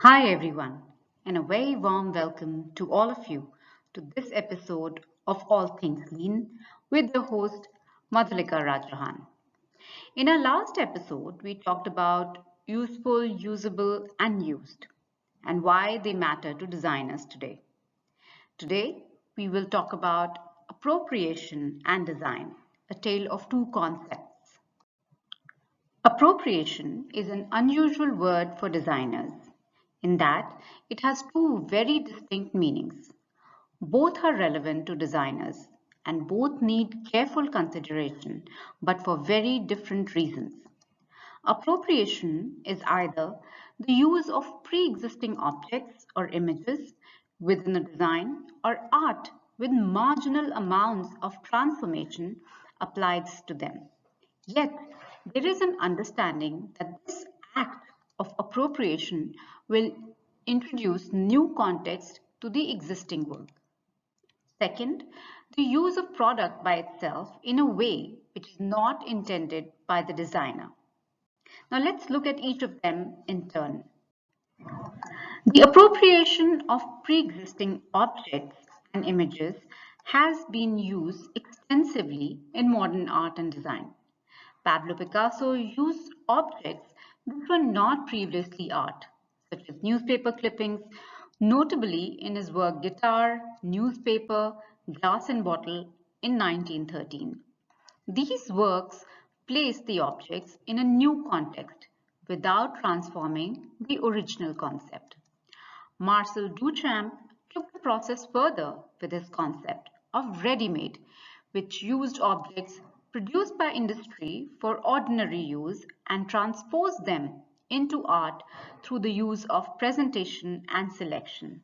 Hi everyone, and a very warm welcome to all of you to this episode of All Things Lean with the host Madhulika Rajrahan. In our last episode, we talked about useful, usable, and used, and why they matter to designers today. Today, we will talk about appropriation and design, a tale of two concepts. Appropriation is an unusual word for designers in that it has two very distinct meanings. Both are relevant to designers and both need careful consideration, but for very different reasons. Appropriation is either the use of pre-existing objects or images within a design or art with marginal amounts of transformation applied to them. Yet, there is an understanding that this act of appropriation will introduce new context to the existing work. Second, the use of product by itself in a way which is not intended by the designer. Now let's look at each of them in turn. The appropriation of pre-existing objects and images has been used extensively in modern art and design. Pablo Picasso used objects which were not previously art, such as newspaper clippings, notably in his work Guitar, Newspaper, Glass and Bottle in 1913. These works place the objects in a new context without transforming the original concept. Marcel Duchamp took the process further with his concept of ready-made, which used objects produced by industry for ordinary use and transposed them into art through the use of presentation and selection.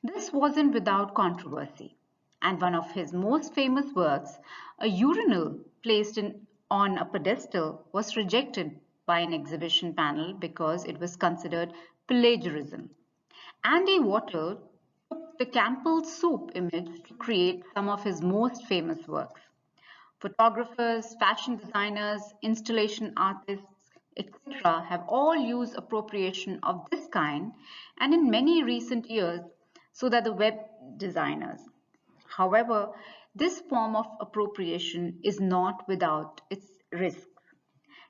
This wasn't without controversy, and one of his most famous works, a urinal placed on a pedestal, was rejected by an exhibition panel because it was considered plagiarism. Andy Warhol took the Campbell soup image to create some of his most famous works. Photographers, fashion designers, installation artists, etc. have all used appropriation of this kind and in many recent years so that the web designers. However, this form of appropriation is not without its risks.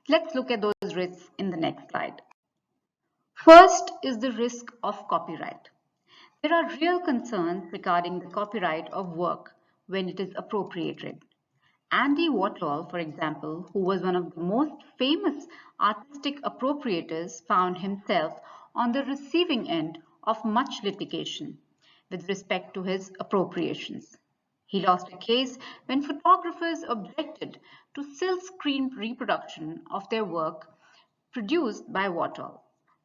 Let's look at those risks in the next slide. First is the risk of copyright. There are real concerns regarding the copyright of work when it is appropriated. Andy Warhol, for example, who was one of the most famous artistic appropriators, found himself on the receiving end of much litigation with respect to his appropriations. He lost a case when photographers objected to silk-screen reproduction of their work produced by Warhol,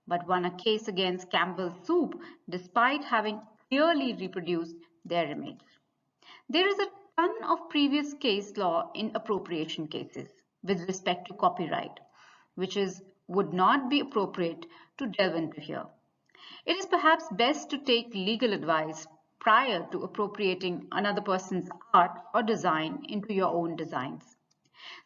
but won a case against Campbell's Soup despite having clearly reproduced their image. There is a ton of previous case law in appropriation cases with respect to copyright, which would not be appropriate to delve into here. It is perhaps best to take legal advice prior to appropriating another person's art or design into your own designs.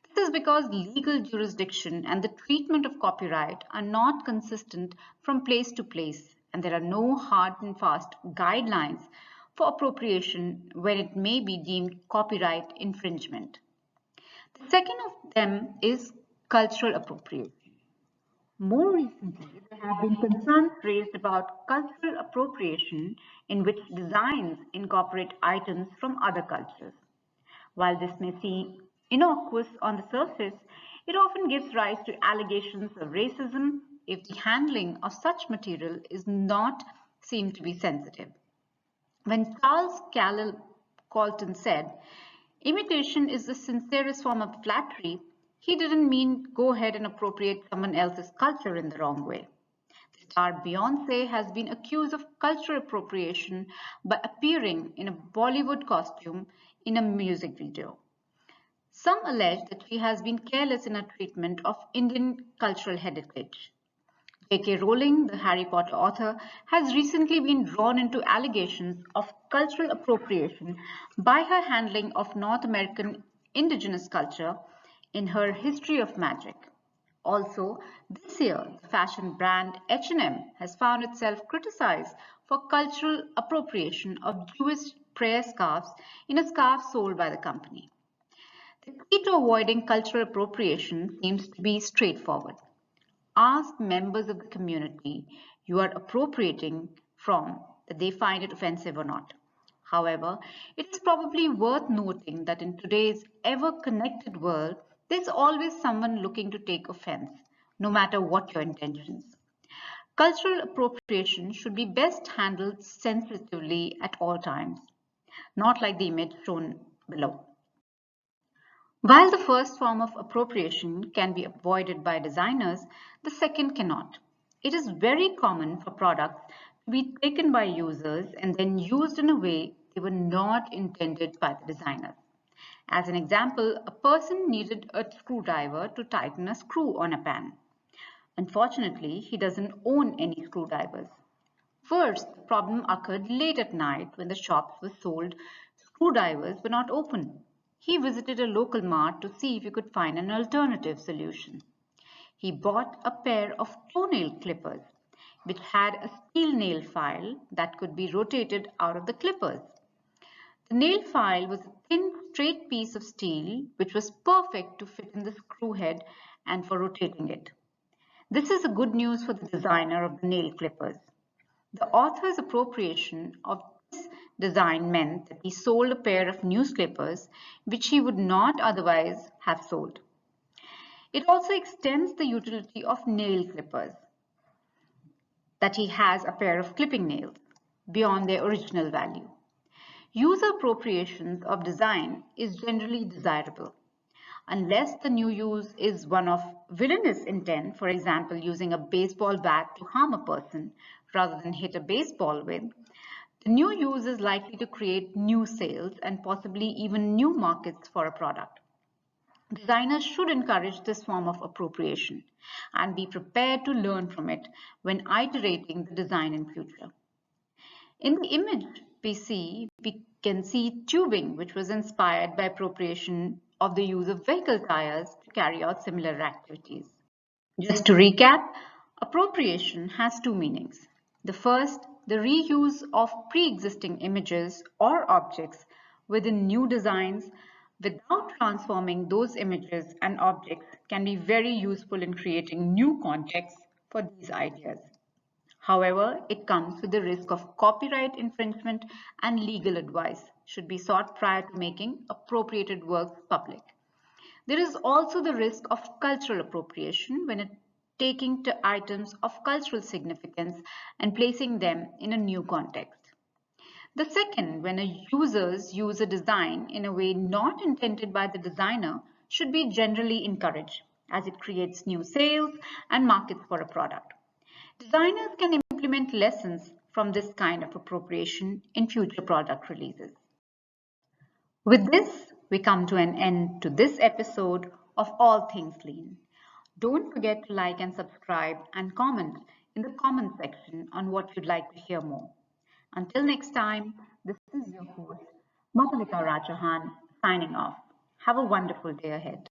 This is because legal jurisdiction and the treatment of copyright are not consistent from place to place, and there are no hard and fast guidelines for appropriation when it may be deemed copyright infringement. The second of them is cultural appropriation. More recently, there have been concerns raised about cultural appropriation in which designs incorporate items from other cultures. While this may seem innocuous on the surface, it often gives rise to allegations of racism if the handling of such material is not seen to be sensitive. When Charles Colton said, imitation is the sincerest form of flattery, he didn't mean go ahead and appropriate someone else's culture in the wrong way. The star Beyonce has been accused of cultural appropriation by appearing in a Bollywood costume in a music video. Some allege that she has been careless in her treatment of Indian cultural heritage. J.K. Rowling, the Harry Potter author, has recently been drawn into allegations of cultural appropriation by her handling of North American indigenous culture in her History of Magic. Also, this year, the fashion brand H&M has found itself criticized for cultural appropriation of Jewish prayer scarves in a scarf sold by the company. The key to avoiding cultural appropriation seems to be straightforward. Ask members of the community you are appropriating from that they find it offensive or not. However, it is probably worth noting that in today's ever-connected world, there's always someone looking to take offense, no matter what your intentions. Cultural appropriation should be best handled sensitively at all times, not like the image shown below. While the first form of appropriation can be avoided by designers, the second cannot. It is very common for products to be taken by users and then used in a way they were not intended by the designers. As an example, a person needed a screwdriver to tighten a screw on a pan. Unfortunately, he doesn't own any screwdrivers. First, the problem occurred late at night when the shops were sold, screwdrivers were not open. He visited a local mart to see if he could find an alternative solution. He bought a pair of toenail clippers, which had a steel nail file that could be rotated out of the clippers. The nail file was a thin, straight piece of steel which was perfect to fit in the screw head and for rotating it. This is a good news for the designer of the nail clippers. The author's appropriation of this design meant that he sold a pair of new clippers which he would not otherwise have sold. It also extends the utility of nail clippers, that he has a pair of clipping nails, beyond their original value. User appropriations of design is generally desirable, unless the new use is one of villainous intent, for example, using a baseball bat to harm a person rather than hit a baseball with. The new use is likely to create new sales and possibly even new markets for a product. Designers should encourage this form of appropriation and be prepared to learn from it when iterating the design in future. In the image we can see tubing, which was inspired by appropriation of the use of vehicle tires to carry out similar activities. Just to recap, appropriation has two meanings. The first, the reuse of pre-existing images or objects within new designs without transforming those images and objects can be very useful in creating new contexts for these ideas. However, it comes with the risk of copyright infringement, and legal advice should be sought prior to making appropriated works public. There is also the risk of cultural appropriation when taking to items of cultural significance and placing them in a new context. The second, when users use a design in a way not intended by the designer, should be generally encouraged as it creates new sales and markets for a product. Designers can implement lessons from this kind of appropriation in future product releases. With this, we come to an end to this episode of All Things Lean. Don't forget to like and subscribe and comment in the comment section on what you'd like to hear more. Until next time, this is your host, Madhulika Rajahan, signing off. Have a wonderful day ahead.